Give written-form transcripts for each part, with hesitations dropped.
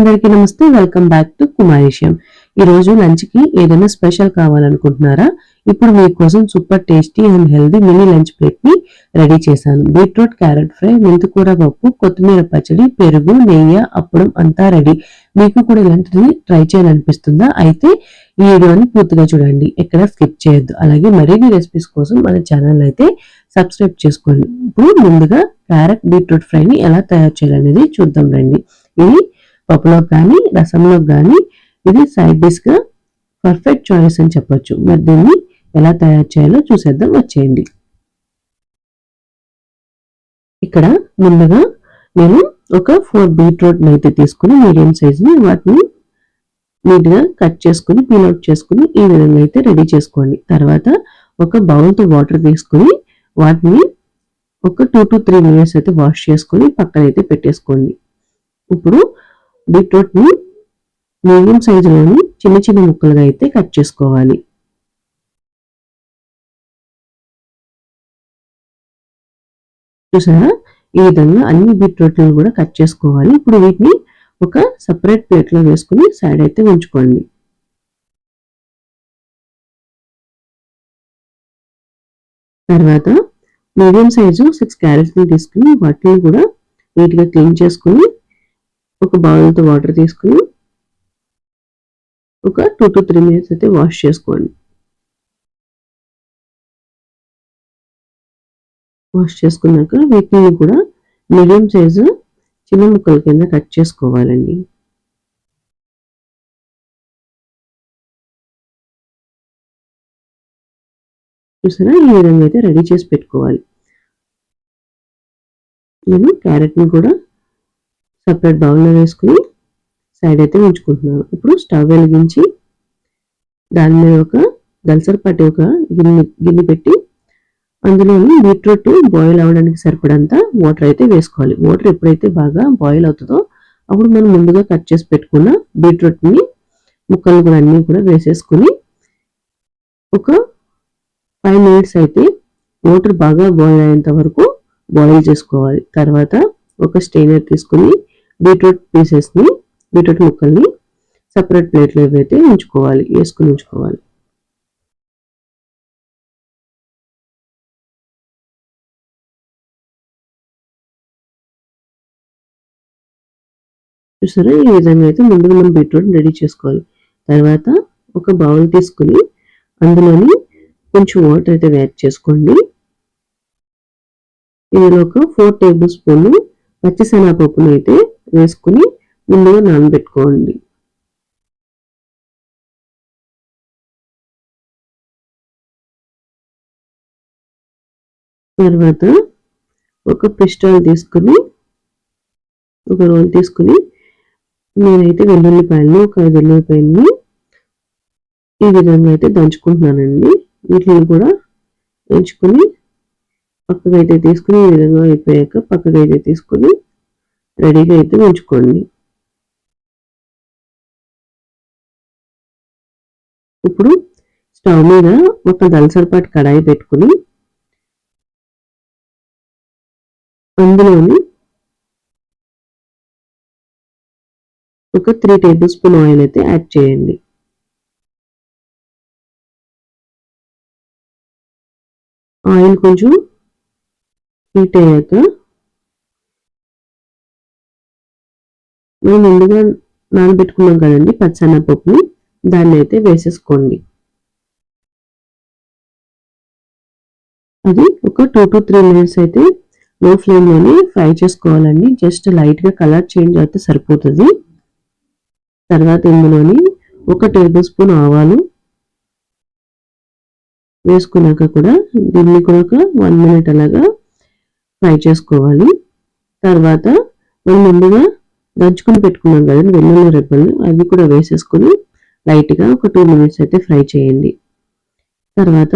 అందరికీ నమస్తే, welcome back to కుమారిషం. ఈ రోజు లంచ్ కి ఏదైనా స్పెషల్ కావాలనుకుంటున్నారా? ఇప్పుడు మీకోసం super tasty and healthy mini lunch plate ని రెడీ చేశాను. బీట్రూట్ క్యారెట్ ఫ్రై, మెంతికూర పప్పు, కొత్తిమీర పచ్చడి, పెరుగు, నెయ్యి, అప్పడం అంతా రెడీ. మీకు కూడా ఇలాంటిది ట్రై చేయాలనిపిస్తుందా? అయితే ఈ వీడియోని పూర్తిగా చూడండి, ఎక్కడ స్కిప్ చేయొద్దు. అలాగే మరిన్ని రెసిపీస్ కోసం మన ఛానల్ అయితే సబ్స్క్రైబ్ చేసుకోండి. ఇప్పుడు ముందుగా క్యారెట్ బీట్రూట్ ఫ్రైని ఎలా తయారు చేయాలనేది చూద్దాం రండి. ఇది పప్పులోకి కానీ రసంలోకి కానీ ఇది సైడ్ డిష్ గా పర్ఫెక్ట్ చాయిస్ అని చెప్పొచ్చు. మరి దీన్ని ఎలా తయారు చేయాలో చూసేద్దాం, వచ్చేయండి. ఇక్కడ ముందుగా నేను ఒక 4 బీట్రూట్ అయితే తీసుకుని మీడియం సైజుని వాటిని నీట్గా కట్ చేసుకుని పీల్అవుట్ చేసుకుని ఈ విధంగా అయితే రెడీ చేసుకోండి. తర్వాత ఒక బౌల్తో వాటర్ తీసుకుని వాటిని ఒక 2 to 3 minutes అయితే వాష్ చేసుకుని పక్కన అయితే పెట్టేసుకోండి. ఇప్పుడు బీట్రూట్ ని మీడియం సైజులోని చిన్న చిన్న ముక్కలుగా అయితే కట్ చేసుకోవాలి. చూసారా, ఈ విధంగా అన్ని బీట్రూట్లను కూడా కట్ చేసుకోవాలి. ఇప్పుడు వీటిని ఒక సపరేట్ ప్లేట్ లో వేసుకుని సైడ్ అయితే ఉంచుకోండి. తర్వాత మీడియం సైజు 6 క్యారెట్స్ ని తీసుకుని వాటిని కూడా నీట్ గా క్లీన్ చేసుకుని ఒక బౌల్తో వాటర్ తీసుకుని ఒక 2 to 3 minutes అయితే వాష్ చేసుకోండి. వాష్ చేసుకున్నాక వీటిని కూడా మీడియం సైజు చిన్న ముక్కల కింద కట్ చేసుకోవాలండి. చూసారా, ఈ విధంగా అయితే రెడీ చేసి పెట్టుకోవాలి. నేను క్యారెట్ని కూడా సపరేట్ బౌల్లో వేసుకుని సైడ్ అయితే ఉంచుకుంటున్నాను. ఇప్పుడు స్టవ్ వెలిగించి దాని మీద ఒక దలసరిపాటి ఒక గిన్నె పెట్టి అందులోని బీట్రూట్ బాయిల్ అవ్వడానికి సరిపడంత వాటర్ అయితే వేసుకోవాలి. వాటర్ ఎప్పుడైతే బాగా బాయిల్ అవుతుందో అప్పుడు మనం ముందుగా కట్ చేసి పెట్టుకున్న బీట్రూట్ని ముక్కలు కూడా అన్నీ కూడా వేసేసుకుని ఒక 5 minutes అయితే వాటర్ బాగా బాయిల్ అయ్యేంత వరకు బాయిల్ చేసుకోవాలి. తర్వాత ఒక స్టెయినర్ తీసుకుని బీట్రూట్ ముక్కల్ని సపరేట్ ప్లేట్లో అయితే వేసుకుని ఉంచుకోవాలి. చూసారా, ఈ విధంగా అయితే ముందుగా మనం బీట్రూట్ రెడీ చేసుకోవాలి. తర్వాత ఒక బౌల్ తీసుకుని అందులోని కొంచెం వాటర్ అయితే యాడ్ చేసుకోండి. ఇందులో ఒక 4 tablespoon పచ్చిశనగపప్పును అయితే వేసుకుని ముందుగా నానబెట్టుకోండి. తర్వాత ఒక పిస్టల్ తీసుకుని ఒక రోల్ తీసుకుని నేనైతే ఒక 5 వెల్లుల్లిపాయలని ఈ విధంగా అయితే దంచుకుంటున్నానండి. వీటిని కూడా దంచుకుని పక్కకైతే తీసుకుని ఈ విధంగా అయిపోయాక పక్కకైతే తీసుకుని రెడీగా అయితే ఉంచుకోండి. ఇప్పుడు స్టవ్ మీద ఒక దలసరిపాటి కడాయి పెట్టుకుని అందులోని ఒక 3 tablespoon ఆయిల్ అయితే యాడ్ చేయండి. ఆయిల్ కొంచెం హీట్ అయ్యాక మనం ముందుగా నానబెట్టుకున్నాం కదండి పచ్చిశనగపప్పుని, దాన్ని అయితే వేసేసుకోండి. అది ఒక 2 to 3 minutes అయితే లో ఫ్లేమ్లోనే ఫ్రై చేసుకోవాలండి. జస్ట్ లైట్గా కలర్ చేంజ్ అయితే సరిపోతుంది. తర్వాత ఇందులోని ఒక tablespoon ఆవాలు వేసుకున్నాక కూడా దీన్ని కూడా ఒక 1 minute అలాగా ఫ్రై చేసుకోవాలి. తర్వాత మనం ముందుగా దంచుకొని పెట్టుకున్నాం కదండి వెల్లుల్లి రెబ్బలు, అవి కూడా వేసేసుకుని లైట్గా ఒక 2 minutes అయితే ఫ్రై చేయండి. తర్వాత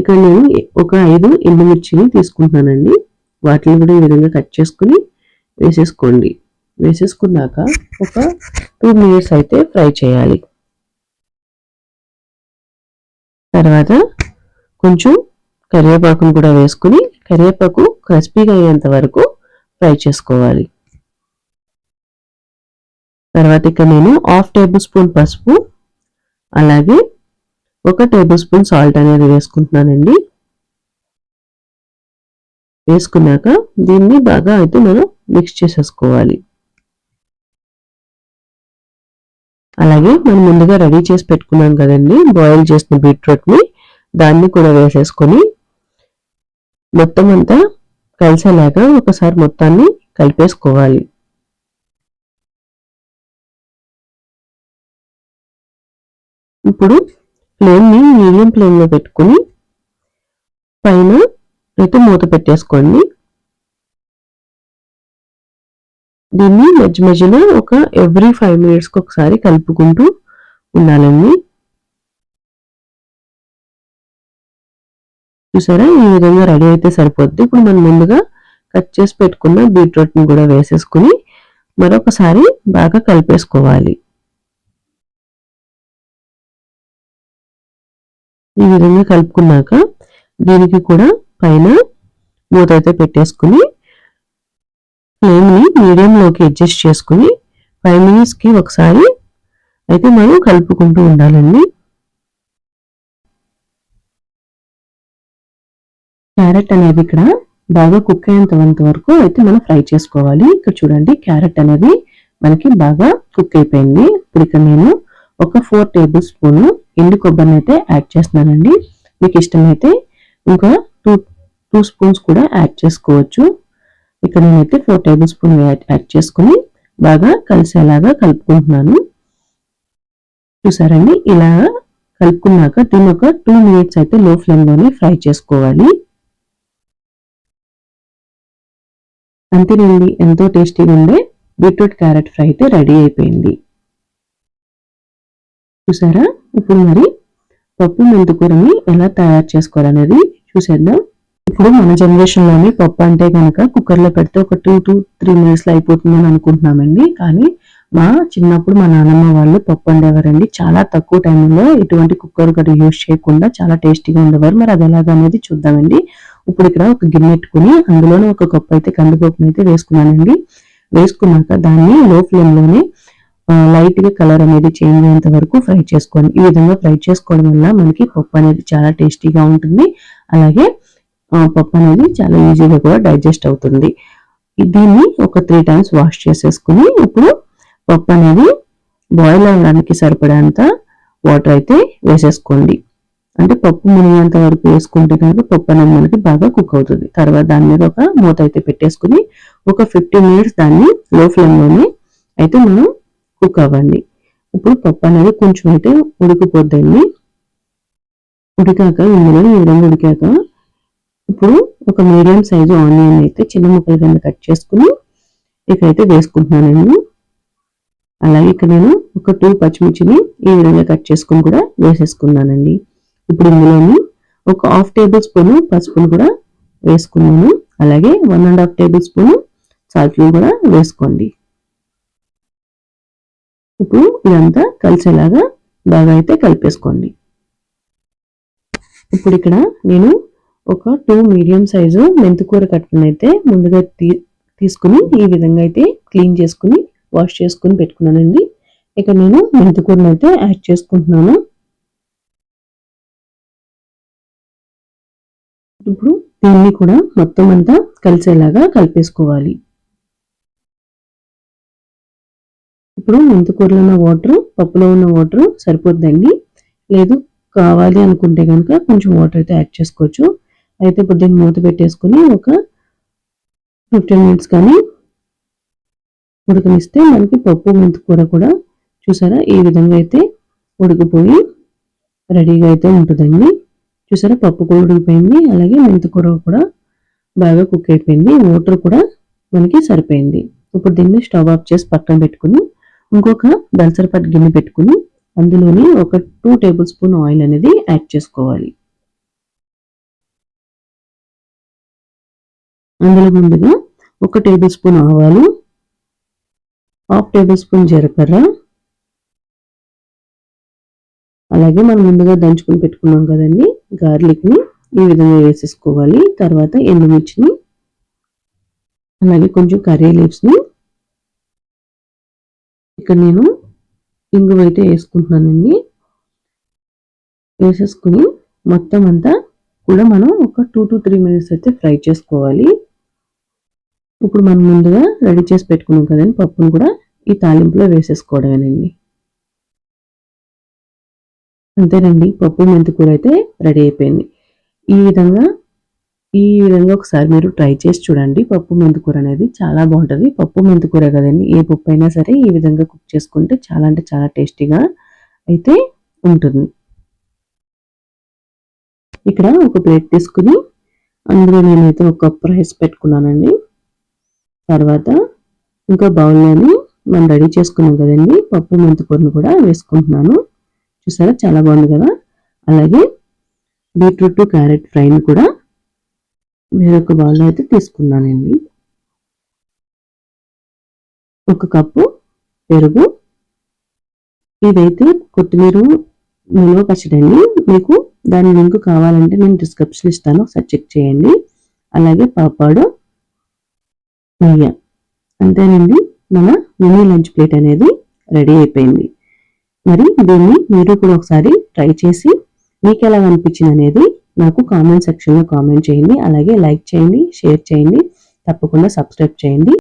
ఇక్కడ నేను ఒక 5 ఎండుమిర్చిని తీసుకుంటున్నానండి. వాటిని కూడా ఈ విధంగా కట్ చేసుకుని వేసేసుకోండి. వేసేసుకున్నాక ఒక 2 minutes అయితే ఫ్రై చేయాలి. తర్వాత కొంచెం కరివేపాకును కూడా వేసుకుని కరివేపాకు క్రిస్పీగా అయ్యేంత వరకు ఫ్రై చేసుకోవాలి. తర్వాత ఇక్కడ నేను 1/2 టేబుల్ స్పూన్ పసుపు, అలాగే 1 టేబుల్ స్పూన్ సాల్ట్ అనేది వేసుకుంటున్నానండి. వేసుకున్నాక దీన్ని బాగా అయితే మనం మిక్స్ చేసేసుకోవాలి. అలాగే మనం ముందుగా రెడీ చేసి పెట్టుకున్నాం కదండి బాయిల్ చేసిన బీట్రూట్ని, దాన్ని కూడా వేసేసుకొని మొత్తం అంతా కలిసేలాగా ఒకసారి మొత్తాన్ని కలిపేసుకోవాలి. ఇప్పుడు ఫ్లేమ్ని మీడియం ఫ్లేమ్లో పెట్టుకుని పైన అయితే మూత పెట్టేసుకోండి. దీన్ని మధ్యలో ఒక ఎవ్రీ 5 మినిట్స్కి ఒకసారి కలుపుకుంటూ ఉండాలండి. చూసారా, ఈ విధంగా రెడీ అయితే సరిపోద్ది. ఇప్పుడు మనం ముందుగా కట్ చేసి పెట్టుకున్న బీట్రూట్ని కూడా వేసేసుకుని మరొకసారి బాగా కలిపేసుకోవాలి. ఈ విధంగా కలుపుకున్నాక దీనికి కూడా పైన మూత అయితే పెట్టేసుకుని ఫ్లేమ్ని మీడియంలోకి అడ్జస్ట్ చేసుకుని 5 మినిట్స్కి ఒకసారి అయితే మనం కలుపుకుంటూ ఉండాలండి. క్యారెట్ అనేది ఇక్కడ బాగా కుక్ అయ్యేంత వరకు అయితే మనం ఫ్రై చేసుకోవాలి. ఇక్కడ చూడండి, క్యారెట్ అనేది మనకి బాగా కుక్ అయిపోయింది. ఇప్పుడు ఇక్కడ నేను ఒక 4 టేబుల్ స్పూన్ ఎండు కొబ్బరిని అయితే యాడ్ చేస్తున్నానండి. మీకు ఇష్టమైతే ఇంకా 2 స్పూన్స్ కూడా యాడ్ చేసుకోవచ్చు. ఇక్కడ నేనైతే 4 టేబుల్ స్పూన్ యాడ్ చేసుకుని బాగా కలిసేలాగా కలుపుకుంటున్నాను. చూసారండి, ఇలా కలుపుకున్నాక దీన్ని ఒక 2 మినిట్స్ అయితే లో ఫ్లేమ్లోనే ఫ్రై చేసుకోవాలి. అంతేనండి, ఎంతో టేస్టీగా ఉండే బీట్రూట్ క్యారెట్ ఫ్రై అయితే రెడీ అయిపోయింది. చూసారా, ఇప్పుడు మరి పప్పు మెంతికూరని ఎలా తయారు చేసుకోవాలనేది చూసేద్దాం. ఇప్పుడు మన జనరేషన్లోని పప్పు అంటే కనుక కుక్కర్లో పెడితే ఒక 2 to 3 మినిట్స్లో అయిపోతుందని అనుకుంటున్నామండి. కానీ మా చిన్నప్పుడు మా నాన్నమ్మ వాళ్ళు పప్పు వండేవారండి. చాలా తక్కువ టైంలో ఎటువంటి కుక్కర్ కూడా యూజ్ చేయకుండా చాలా టేస్టీగా ఉండేవారు. మరి అది ఎలాగనేది చూద్దామండి. ఇప్పుడు ఇక్కడ ఒక గిన్నె పెట్టుకుని అందులోనే ఒక కప్పు అయితే కందిపప్పును అయితే వేసుకున్నానండి. వేసుకున్నాక దాన్ని లో ఫ్లేమ్లోనే లైట్ గా కలర్ అనేది చేంజ్ అయ్యేంత వరకు ఫ్రై చేసుకోండి. ఈ విధంగా ఫ్రై చేసుకోవడం వల్ల మనకి పప్పు అనేది చాలా టేస్టీగా ఉంటుంది. అలాగే పప్పు అనేది చాలా ఈజీగా కూడా డైజెస్ట్ అవుతుంది. దీన్ని ఒక 3 టైమ్స్ వాష్ చేసేసుకుని ఇప్పుడు పప్పు అనేది బాయిల్ అవ్వడానికి సరిపడేంత వాటర్ అయితే వేసేసుకోండి. అంటే పప్పు మునిగేంత వరకు వేసుకుంటే కనుక పప్పు అనేది మనకి బాగా కుక్ అవుతుంది. తర్వాత దాని మీద ఒక మూత అయితే పెట్టేసుకుని ఒక 15 మినిట్స్ దాన్ని లో ఫ్లేమ్లోనే అయితే మనం కుక్ అవ్వండి. ఇప్పుడు పప్పు అనేది కొంచెం అయితే ఉడికిపోద్దండి. ఉడికాక ఇందులో ఈ విధంగా ఉడికాక ఇప్పుడు ఒక మీడియం సైజు ఆనియన్ అయితే చిన్న ముక్కలు కింద కట్ చేసుకుని ఇకైతే వేసుకుంటున్నానండి. అలాగే ఇక్కడ నేను ఒక 2 పచ్చిమిర్చిని ఈ విధంగా కట్ చేసుకుని కూడా వేసేసుకున్నానండి. ఇప్పుడు ఇందులోని ఒక 1/2 టేబుల్ స్పూన్ పసుపును కూడా వేసుకున్నాను. అలాగే 1.5 టేబుల్ స్పూన్ సాల్ట్ని కూడా వేసుకోండి. ఇప్పుడు ఇదంతా కలిసేలాగా బాగా అయితే కలిపేసుకోండి. ఇప్పుడు ఇక్కడ నేను ఒక 2 మీడియం సైజు మెంతికూర కట్టను అయితే ముందుగా తీసుకుని ఈ విధంగా అయితే క్లీన్ చేసుకుని వాష్ చేసుకుని పెట్టుకున్నానండి. ఇక్కడ నేను మెంతికూరను అయితే యాడ్ చేసుకుంటున్నాను. ఇప్పుడు దీన్ని కూడా మొత్తం అంతా కలిసేలాగా కలిపేసుకోవాలి. ఇప్పుడు మెంతికూరలో ఉన్న వాటర్ పప్పులో ఉన్న వాటర్ సరిపోద్దండి. లేదు కావాలి అనుకుంటే కనుక కొంచెం వాటర్ అయితే యాడ్ చేసుకోవచ్చు. అయితే ఇప్పుడు దీన్ని మూత పెట్టేసుకుని ఒక 15 మినిట్స్ కానీ ఉడకనిస్తే మనకి పప్పు మెంతికూర కూడా చూసారా ఈ విధంగా అయితే ఉడికిపోయి రెడీగా అయితే ఉంటుందండి. చూసారా, పప్పు కూడా ఉడికిపోయింది. అలాగే మెంతికూర కూడా బాగా కుక్ అయిపోయింది. వాటర్ కూడా మనకి సరిపోయింది. ఇప్పుడు దీన్ని స్టవ్ ఆఫ్ చేసి పక్కన పెట్టుకుని ఇంకొక దలసరిపట్టు గిన్నె పెట్టుకుని అందులోని ఒక 2 టేబుల్ స్పూన్ ఆయిల్ అనేది యాడ్ చేసుకోవాలి. అందులో ముందుగా 1 టేబుల్ స్పూన్ ఆవాలు, 1/2 టేబుల్ స్పూన్ జీలకర్ర, అలాగే మనం ముందుగా దంచుకుని పెట్టుకున్నాం కదండి గార్లిక్ని ఈ విధంగా వేసేసుకోవాలి. తర్వాత ఎండుమిర్చిని, అలాగే కొంచెం కర్రీ లీవ్స్ని ఇక్కడ నేను ఇంగువ అయితే వేసుకుంటున్నానండి. వేసేసుకుని మొత్తం అంతా కూడా మనం ఒక 2 to 3 మినిట్స్ అయితే ఫ్రై చేసుకోవాలి. ఇప్పుడు మనం ముందుగా రెడీ చేసి పెట్టుకున్నాం కదండి పప్పును కూడా ఈ తాలింపులో వేసేసుకోవడమేనండి. అంతేనండి, పప్పు మెంతికూర అయితే రెడీ అయిపోయింది. ఈ విధంగా ఒకసారి మీరు ట్రై చేసి చూడండి. పప్పు మెంతికూర అనేది చాలా బాగుంటుంది. పప్పు మెంతికూర కదండి, ఏ పప్పు అయినా సరే ఈ విధంగా కుక్ చేసుకుంటే చాలా అంటే చాలా టేస్టీగా అయితే ఉంటుంది. ఇక్కడ ఒక ప్లేట్ తీసుకుని అందులో నేనైతే ఒక కప్ రైస్ పెట్టుకున్నానండి. తర్వాత ఇంకా బౌల్లోని మనం రెడీ చేసుకున్నాం కదండి పప్పు మెంతికూరను కూడా వేసుకుంటున్నాను. చూసారా చాలా బాగుంది కదా. అలాగే బీట్రూట్ క్యారెట్ ఫ్రైని కూడా వేరొక బౌల్లో అయితే తీసుకున్నానండి. ఒక కప్పు పెరుగు, ఇదైతే కొత్తిమీర నిల్వ పచ్చడి అండి. మీకు దాని లింక్ కావాలంటే నేను డిస్క్రిప్షన్ ఇస్తాను, ఒకసారి చెక్ చేయండి. అలాగే పాపాడు, నెయ్యి. అంతేనండి, మన మినీ లంచ్ ప్లేట్ అనేది రెడీ అయిపోయింది. మరి దీన్ని మీరు కూడా ఒకసారి ట్రై చేసి మీకు ఎలా అనిపించింది అనేది నాకు కామెంట్ సెక్షన్లో కామెంట్ చేయండి. అలాగే లైక్ చేయండి, షేర్ చేయండి, తప్పకుండా సబ్స్క్రైబ్ చేయండి.